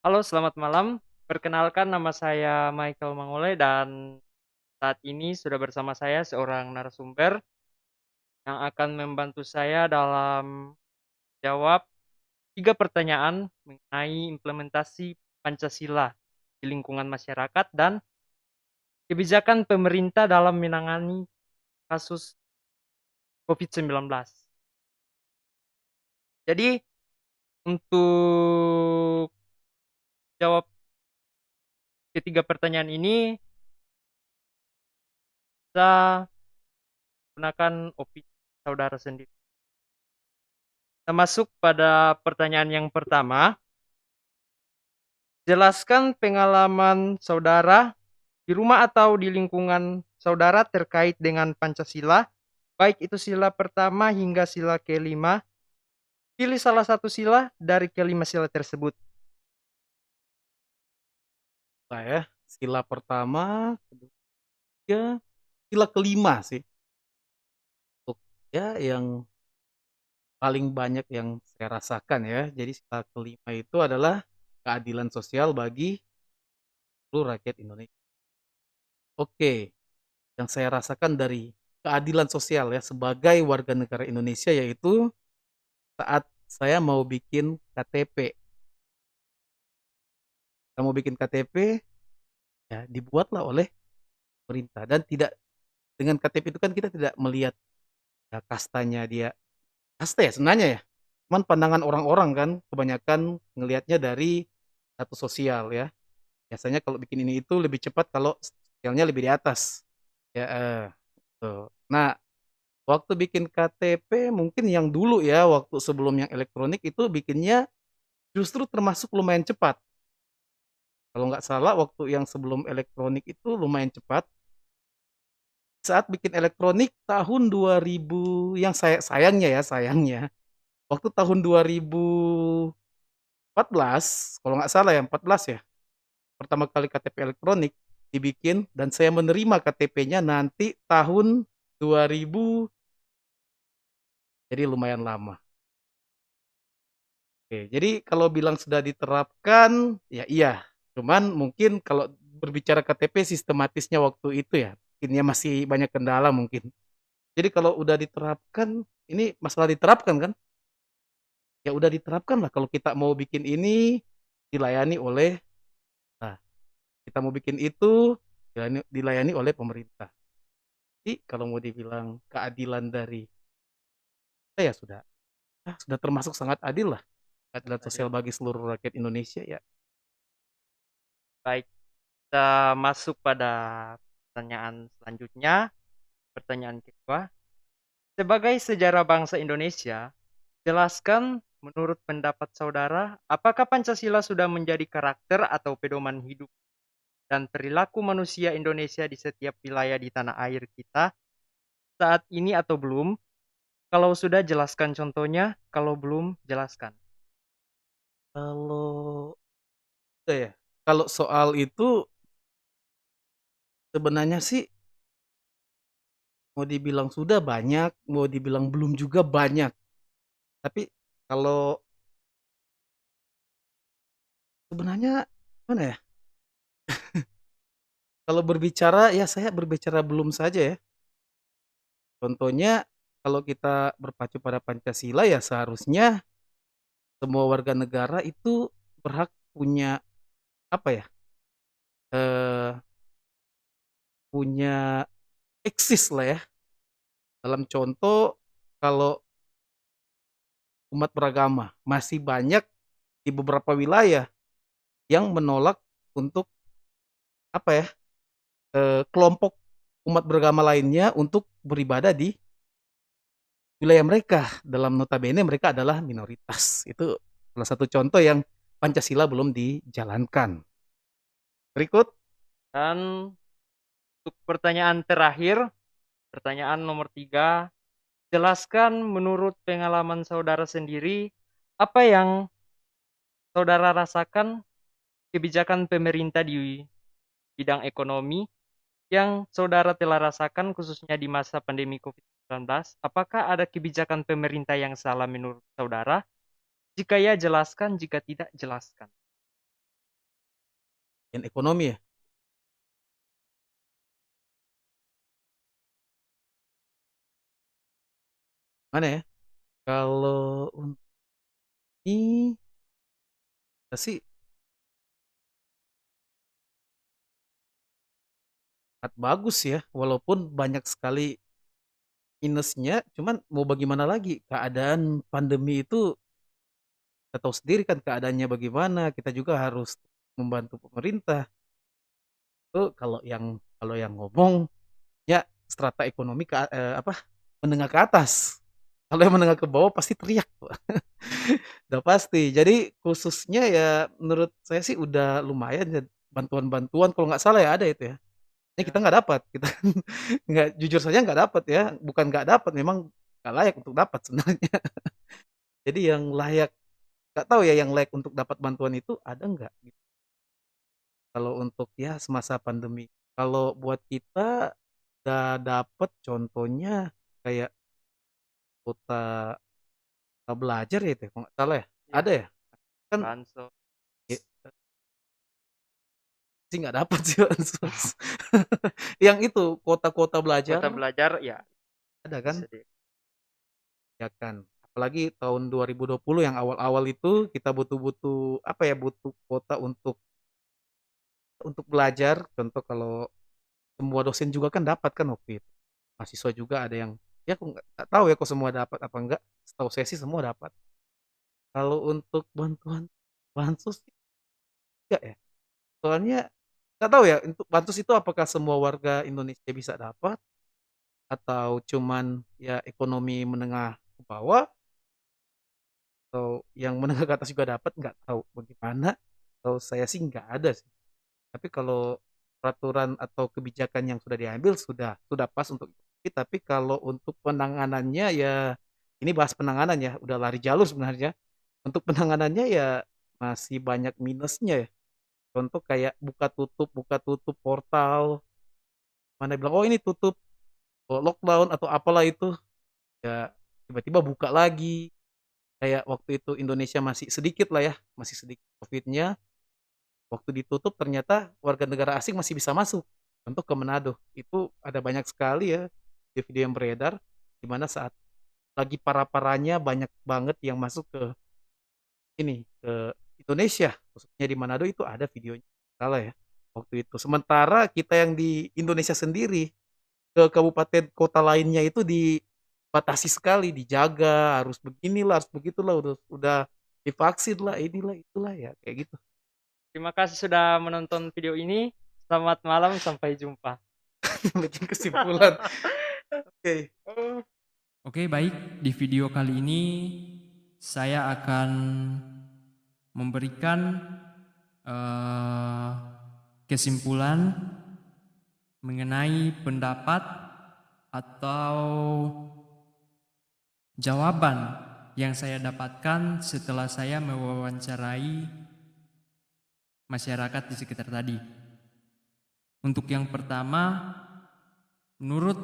Halo, selamat malam. Perkenalkan nama saya Michael Mangole dan saat ini sudah bersama saya seorang narasumber yang akan membantu saya dalam jawab 3 pertanyaan mengenai implementasi Pancasila di lingkungan masyarakat dan kebijakan pemerintah dalam menangani kasus COVID-19. Jadi untuk jawab ketiga pertanyaan ini, kita gunakan opini saudara sendiri. Kita masuk pada pertanyaan yang pertama. Jelaskan pengalaman saudara di rumah atau di lingkungan saudara terkait dengan Pancasila, baik itu sila pertama hingga sila kelima. Pilih salah satu sila dari kelima sila tersebut. Lah ya, sila pertama, ketiga, sila kelima sih. Untuk ya yang paling banyak yang saya rasakan ya. Jadi sila kelima itu adalah keadilan sosial bagi seluruh rakyat Indonesia. Oke, yang saya rasakan dari keadilan sosial ya sebagai warga negara Indonesia yaitu saat saya mau bikin KTP. Saya mau bikin KTP ya dibuatlah oleh pemerintah dan tidak dengan KTP itu kan kita tidak melihat ya, kastanya dia. Kasta ya sebenarnya ya? Cuman pandangan orang-orang kan kebanyakan ngelihatnya dari status sosial ya. Biasanya kalau bikin ini itu lebih cepat kalau sosialnya lebih di atas. Ya, tuh. Nah, waktu bikin KTP mungkin yang dulu ya, waktu sebelum yang elektronik itu bikinnya justru termasuk lumayan cepat. Kalau nggak salah waktu yang sebelum elektronik itu lumayan cepat. Saat bikin elektronik tahun 2000 yang sayangnya waktu tahun 2014 kalau nggak salah ya 14 ya, pertama kali KTP elektronik dibikin dan saya menerima KTP-nya nanti tahun 2000, jadi lumayan lama. Oke, jadi kalau bilang sudah diterapkan, ya iya. Cuman mungkin kalau berbicara KTP sistematisnya waktu itu ya, mungkinnya masih banyak kendala mungkin. Jadi kalau udah diterapkan, ini masalah diterapkan kan? Ya udah diterapkan lah kalau kita mau bikin ini dilayani oleh, nah kita mau bikin itu dilayani oleh pemerintah. Jadi kalau mau dibilang keadilan dari kita ya sudah termasuk sangat adil lah. Keadilan sosial Adil. bagi seluruh rakyat Indonesia ya. Baik, kita masuk pada pertanyaan selanjutnya. Pertanyaan kedua, sebagai sejarah bangsa Indonesia, jelaskan menurut pendapat saudara, apakah Pancasila sudah menjadi karakter atau pedoman hidup dan perilaku manusia Indonesia di setiap wilayah di tanah air kita saat ini atau belum? Kalau sudah, jelaskan contohnya. Kalau belum, jelaskan. Kalau ya, kalau soal itu sebenarnya sih mau dibilang sudah banyak, mau dibilang belum juga banyak. Tapi kalau sebenarnya mana ya? Kalau berbicara ya saya berbicara belum saja ya. Contohnya kalau kita berpacu pada Pancasila ya seharusnya semua warga negara itu berhak punya apa ya? eh, punya eksis lah ya. Dalam contoh kalau umat beragama masih banyak di beberapa wilayah yang menolak untuk apa ya? Kelompok umat beragama lainnya untuk beribadah di wilayah mereka. Dalam notabene mereka adalah minoritas. Itu salah satu contoh yang Pancasila belum dijalankan. Berikut, Dan untuk pertanyaan terakhir, pertanyaan nomor 3, jelaskan menurut pengalaman saudara sendiri, apa yang saudara rasakan kebijakan pemerintah di bidang ekonomi yang saudara telah rasakan khususnya di masa pandemi COVID-19. Apakah ada kebijakan pemerintah yang salah menurut saudara? Jika ya, jelaskan. Jika tidak, jelaskan. bagian ekonomi ya. Mana ya? Kalau untuk ini sih sangat bagus ya, walaupun banyak sekali minusnya, cuman mau bagaimana lagi, keadaan pandemi itu kita tahu sendiri kan keadaannya bagaimana, kita juga harus membantu pemerintah. Itu kalau yang ngomong ya strata ekonomi menengah ke atas. Kalau yang menengah ke bawah pasti teriak tuh. Udah pasti. Jadi khususnya ya menurut saya sih udah lumayan ya bantuan-bantuan kalau nggak salah ya ada itu ya. Ini Ya, kita nggak dapat, kita nggak jujur saja nggak dapat ya, bukan nggak dapat memang nggak layak untuk dapat sebenarnya. Jadi yang layak nggak tahu ya yang layak untuk dapat bantuan itu ada nggak gitu. Kalau untuk ya semasa pandemi. Kalau buat kita udah dapat contohnya kayak kuota belajar ya itu ya, kalau nggak salah ya. ya, Ada ya? Kan bansos, ya, sih nggak dapat sih bansos. Yang itu kuota-kuota belajar kuota belajar ya ada kan? bisa di Ya kan. Apalagi tahun 2020 yang awal-awal itu kita butuh-butuh apa ya, butuh kuota untuk belajar. Contoh kalau semua dosen juga kan dapat kan waktu itu. Mahasiswa juga ada yang ya aku nggak tahu ya kok semua dapat apa enggak. Setahu saya sih semua dapat. Kalau untuk bantuan bansos sih enggak ya. Soalnya nggak tahu ya untuk bansos itu apakah semua warga Indonesia bisa dapat atau cuman ya ekonomi menengah ke bawah atau yang menengah ke atas juga dapat nggak tahu bagaimana. Kalau saya sih nggak ada sih. Tapi kalau peraturan atau kebijakan yang sudah diambil sudah pas untuk itu. Tapi kalau untuk penanganannya ya ini bahas penanganan ya, udah lari jalur sebenarnya. Untuk penanganannya ya masih banyak minusnya ya. Contoh kayak buka tutup portal, mana bilang oh ini tutup, oh, lockdown atau apalah itu, ya tiba-tiba buka lagi. Kayak waktu itu Indonesia masih sedikit lah ya, masih sedikit COVID-nya. Waktu ditutup ternyata warga negara asing masih bisa masuk. Contoh ke Manado, itu ada banyak sekali ya video-video yang beredar di mana saat lagi parah-parahnya banyak banget yang masuk ke ke Indonesia, khususnya di Manado itu ada videonya. Salah ya. Waktu itu. Sementara kita yang di Indonesia sendiri ke kabupaten kota lainnya itu dibatasi sekali, dijaga, harus beginilah, harus begitulah, udah divaksin lah, inilah itulah ya kayak gitu. terima kasih sudah menonton video ini. Selamat malam, sampai jumpa. Bikin kesimpulan. Oke. Oke, baik. Di video kali ini saya akan memberikan kesimpulan mengenai pendapat atau jawaban yang saya dapatkan setelah saya mewawancarai masyarakat di sekitar tadi. Untuk yang pertama, menurut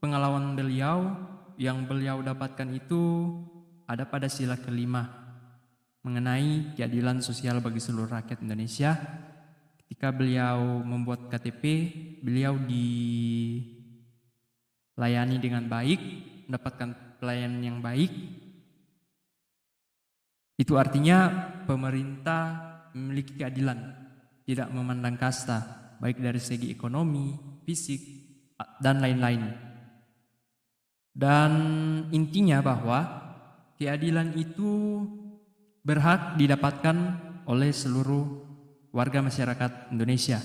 pengalaman beliau, yang beliau dapatkan itu ada pada sila kelima mengenai keadilan sosial bagi seluruh rakyat Indonesia. Ketika beliau membuat KTP, beliau dilayani dengan baik, mendapatkan pelayanan yang baik. Itu artinya pemerintah memiliki keadilan, tidak memandang kasta, baik dari segi ekonomi, fisik, dan lain-lain. Dan intinya bahwa keadilan itu berhak didapatkan oleh seluruh warga masyarakat Indonesia.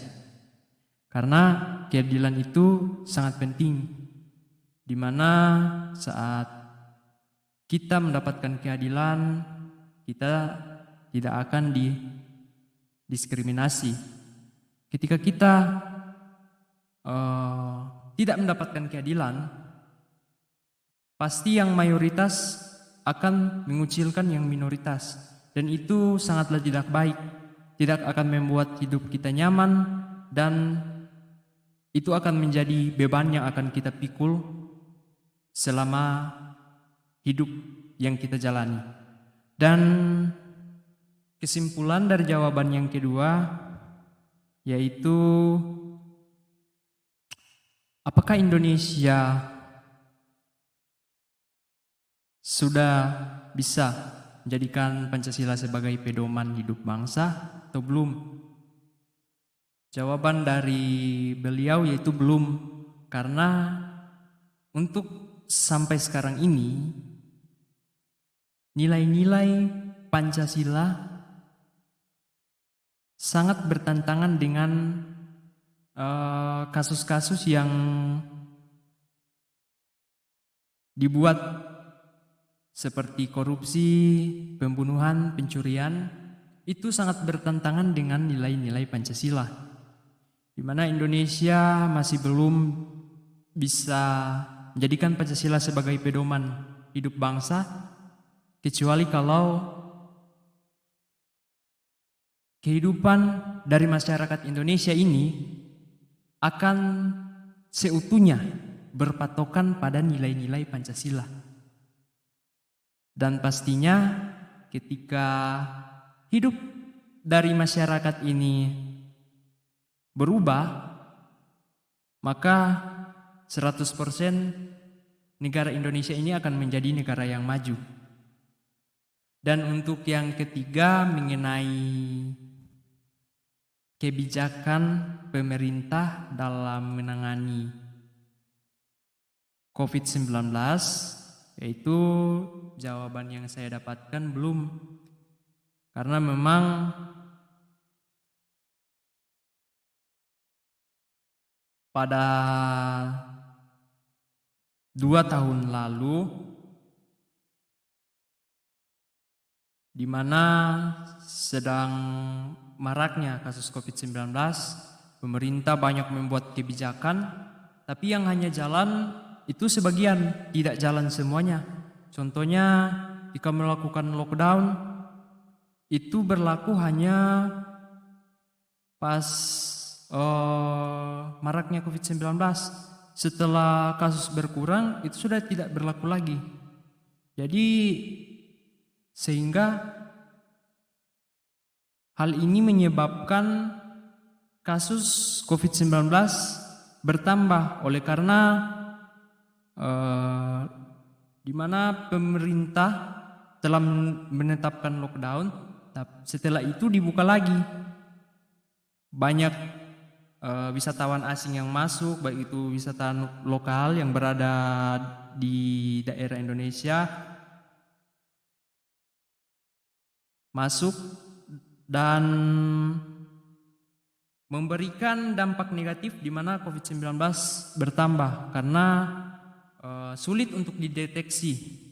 Karena keadilan itu sangat penting, di mana saat kita mendapatkan keadilan, kita tidak akan didiskriminasi. Ketika kita tidak mendapatkan keadilan, pasti yang mayoritas akan mengucilkan yang minoritas, dan itu sangatlah tidak baik, tidak akan membuat hidup kita nyaman, dan itu akan menjadi beban yang akan kita pikul selama hidup yang kita jalani. Dan kesimpulan dari jawaban yang kedua, yaitu apakah Indonesia sudah bisa menjadikan Pancasila sebagai pedoman hidup bangsa atau belum? Jawaban dari beliau yaitu belum, karena untuk sampai sekarang ini nilai-nilai Pancasila sangat bertentangan dengan kasus-kasus yang dibuat seperti korupsi, pembunuhan, pencurian, itu sangat bertentangan dengan nilai-nilai Pancasila, di mana Indonesia masih belum bisa menjadikan Pancasila sebagai pedoman hidup bangsa, kecuali kalau kehidupan dari masyarakat Indonesia ini akan seutuhnya berpatokan pada nilai-nilai Pancasila. Dan pastinya ketika hidup dari masyarakat ini berubah, maka 100% negara Indonesia ini akan menjadi negara yang maju. Dan untuk yang ketiga, mengenai kebijakan pemerintah dalam menangani COVID-19, yaitu jawaban yang saya dapatkan belum, karena memang pada 2 tahun lalu, di mana sedang maraknya kasus COVID-19, pemerintah banyak membuat kebijakan, tapi yang hanya jalan itu sebagian, tidak jalan semuanya. Contohnya, jika melakukan lockdown, itu berlaku hanya pas maraknya COVID-19. Setelah kasus berkurang, itu sudah tidak berlaku lagi. Jadi, sehingga hal ini menyebabkan kasus COVID-19 bertambah, oleh karena di mana pemerintah telah menetapkan lockdown, setelah itu dibuka lagi. Banyak wisatawan asing yang masuk, baik itu wisatawan lokal yang berada di daerah Indonesia masuk dan memberikan dampak negatif, di mana COVID-19 bertambah karena sulit untuk dideteksi.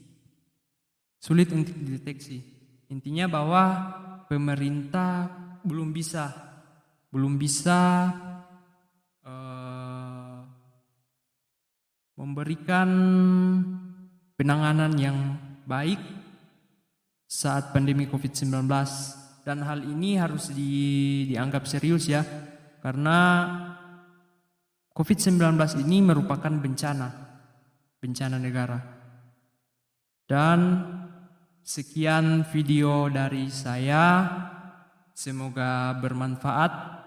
Intinya bahwa pemerintah belum bisa memberikan penanganan yang baik saat pandemi COVID-19, dan hal ini harus dianggap serius ya, karena COVID-19 ini merupakan bencana negara. Dan sekian video dari saya, semoga bermanfaat.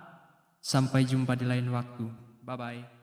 Sampai jumpa di lain waktu. Bye-bye.